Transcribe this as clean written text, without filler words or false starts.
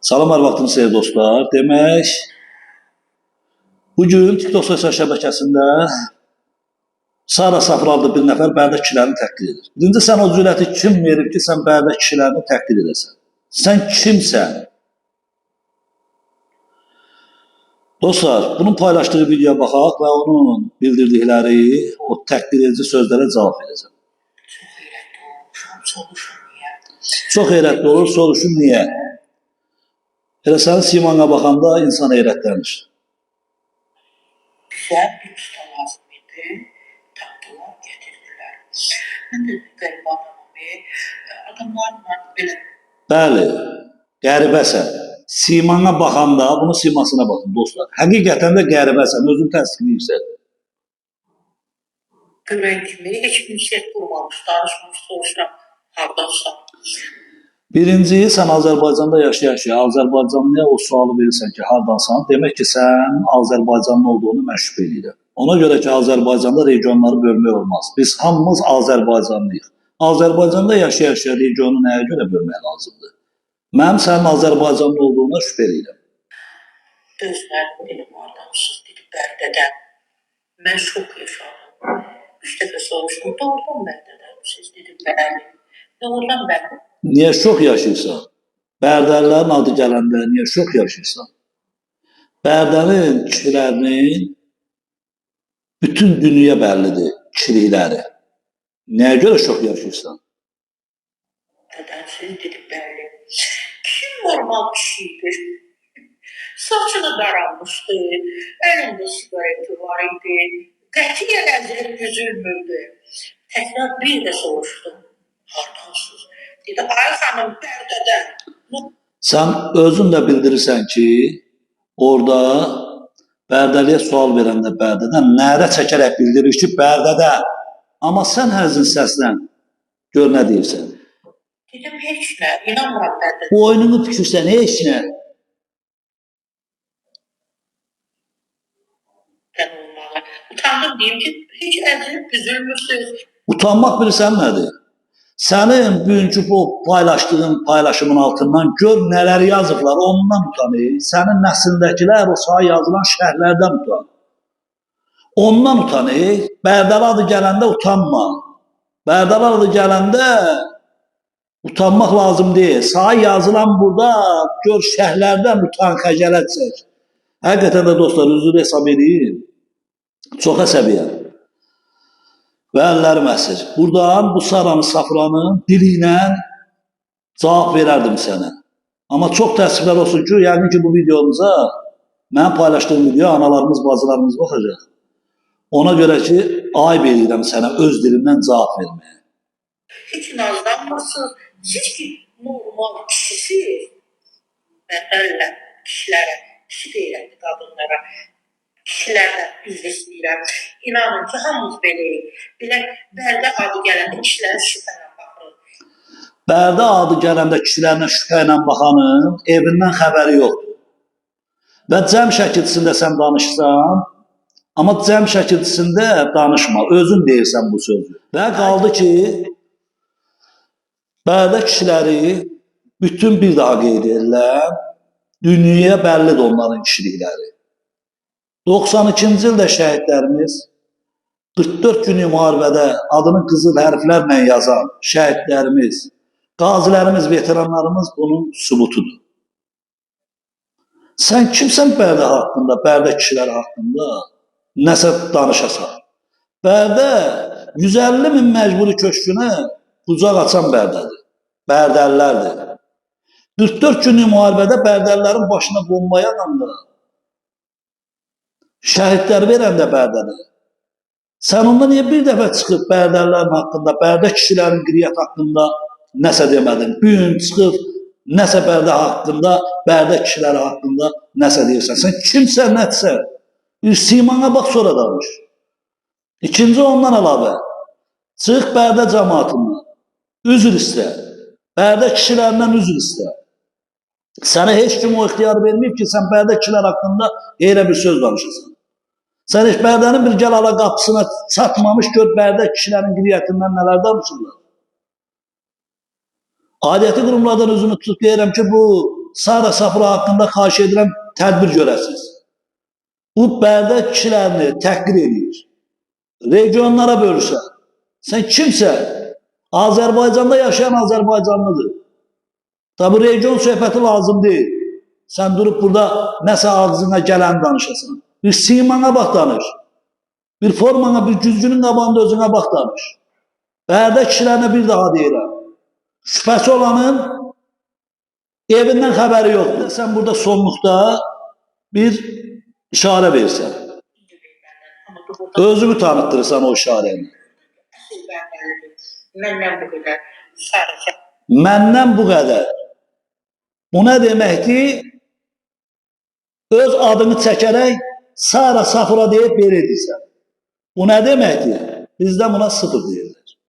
Salam, hər vaxtınız xeyir dostlar. Demək, bugün TikTok sosial şəbəkəsində Sara Safra adlı bir nəfər Bərdə kişilərini təhqir edir. Birinci, sən o cürəti kim verib ki, sən Bərdə kişilərini təhqir edəsən? Sən kimsən? Dostlar, bunun paylaşdığı videoya baxaq və onun bildirdikləri o təhqir edici sözlərə cavab verəcəm. Çox heyrətli olur, soruşun niyə? Elə sənin simana baxanda insan heyrətlənir. Güzel bir usta lazım idi. Tapdılar, getirdiler. Ben de qəribə adamlarla belə. Bəli, qəribəsən. Simana baxanda, bunun simasına baxın dostlar. Həqiqətən də qəribəsən, özün təsdiqləyirsən. Görən kimi heç ünsiyyət qurmamış, danışmamış, soruşuram, hardansan. Birinci, sən Azərbaycanda yaşaya-yaşaya Azərbaycanlıya o sualı verirsən ki, hardansan, demək ki, sən Azərbaycanlı olduğunu mən şübhə edirəm. Ona görə ki, Azərbaycanda regionları bölmək olmaz. Biz hamımız Azərbaycanlıyıq. Azərbaycanda yaşaya-yaşaya regionu nəyə görə bölmək lazımdır? Mənim sənin Azərbaycanlı olduğuna şübhə edirəm. Özlərim dedim, hardansız, dedim, Bərdədən. Mən şok yaşadım. 3 dəfə soruşdum, doğrudan Bərdədən. Siz dedim, bəli. Doğrudan Bərdədən. Niyə şok yaşayırsan? Bərdəlilərin adı gələndə niyə şok yaşayırsan? Bərdənin kişilərinin bütün dünyaya bəllidir kişilikləri. Nəyə görə şok yaşayırsan? Nədən siz dedim, bəli. Kim normal kişiydir? Saçını daralmışdı, əlində sigareti var idi, qətiyyən əzilib üzülmürdü. Təkrar bir də soruşdum, hardansız? Dedi, ay xanım, Bərdədən. Sən özün də bildirirsən ki, orada Bərdəliyə sual verəndə Bərdədən nərə çəkərək bildirir ki, Bərdədən. Amma sən həzin səslə gör nə deyirsən. Dedim, heç nə, inanmıram Bərdədən. Bu oyununu tükürsən, heç nə. Olmalı. Utandım deyim ki, heç əzilib üzülmürsünüz. Utanmaq bilirsən nədir? Sənin bugünkü bu paylaşdığın paylaşımın altından gör nələr yazıblar, ondan utanır. Sənin nəslindəkilər o sağa yazılan şərhlərdən utanır. Ondan utanır. Bərdəli adı gələndə utanma. Bərdəli adı gələndə utanmaq lazım deyil. Sağa yazılan burada gör şərhlərdən utan, xəcalət çək. Həqiqətən də dostlar, üzrü hesab edin. Çox əsəbiyəm. Və əllərim əsir. Buradan bu Sara Safranın dili ilə cavab verərdim sənə. Amma çox təəssüflər olsun ki, yəqin ki, bu videomuza mənim paylaşdığım video analarımız, bacılarımız baxacaq. Ona görə ki, ayıb edirəm sənə öz dilindən cavab verməyə. Heç nazlanmırsınız. Siz ki, normal kişisiniz. Mən əllə kişilərə, kişi deyirəm qadınlara. Kişilərdən üzr istəyirəm. İnanın ki, hamımız beləyik. Belə Bərdə adı gələndə kişilərə şübhə ilə baxırıq. Bərdə adı gələndə kişilərlə şübhə ilə baxanın evindən xəbəri yoxdur. Və cəm şəkilçisində sən danışsan, amma cəm şəkilçisində danışma, özün deyirsən bu sözü. Və qaldı ki, Bərdə kişiləri bütün bir daha qeyd edirlər, dünyaya bəllidir onların kişilikləri. 92-ci ildə şəhidlərimiz 44 günlük müharibədə adını qızıl hərflərlə yazan şəhidlərimiz, qazilərimiz, veteranlarımız bunun sübutudur. Sən kimsən Bərdə haqqında, Bərdə kişiləri haqqında nəsə danışasan? Bərdə 150 min məcburi köşkünə qucaq açan Bərdədir, Bərdəlilərdir. 44 günlük müharibədə Bərdəlilərin başına bomba yananda şəhidlər verən də Bərdədir. Sən onda niyə bir dəfə çıxıb Bərdəlilərin haqqında, Bərdə kişilərin qiriyyət haqqında nəsə demədin? Bir gün çıxıb nəsə Bərdə haqqında, Bərdə kişiləri haqqında nəsə deyirsən? Sən kimsən, nədirsən? Bir simana bax, sonra danış. İkinci, ondan əlavə, çıx Bərdə cəmaatından, üzr istə. Bərdə kişilərindən üzr istə. Sənə heç kim o ixtiyar verməyib ki, sən Bərdə kişilər haqqında elə bir söz danışasan. Sən heç Bərdənin bir gəlala qapısına çatmamış gör Bərdə kişilərin qiriyyətindən nələr danışırlar. Aidiyyəti qurumlardan özünü tutub deyirəm ki, bu Sara Safura haqqında xahiş edirəm tədbir görəsiniz. Bu Bərdə kişilərini təhqir edir. Regionlara bölürsə. Sən kimsə Azərbaycanda yaşayan Azərbaycanlıdır. Tabi region söhbəti lazım deyil. Sən durub burada nəsə ağzına gələn danışasan. Bir simana bax danış. Bir formana, bir güzgünün qabağında özünə bax danış. Bərdə kişilərinə bir daha deyirəm. Şübhəsi olanın evindən xəbəri yoxdur. Sən burada sonluqda bir işarə versən. Özünü tanıtdırırsan o işarəni. Məndən bu qədər sarıca. Məndən bu qədər. Bu nə deməkdir? Öz adını çəkərək Sara Safura deyib belə edirsən. Bu nə deməkdir? Bizdən buna sıfır deyir.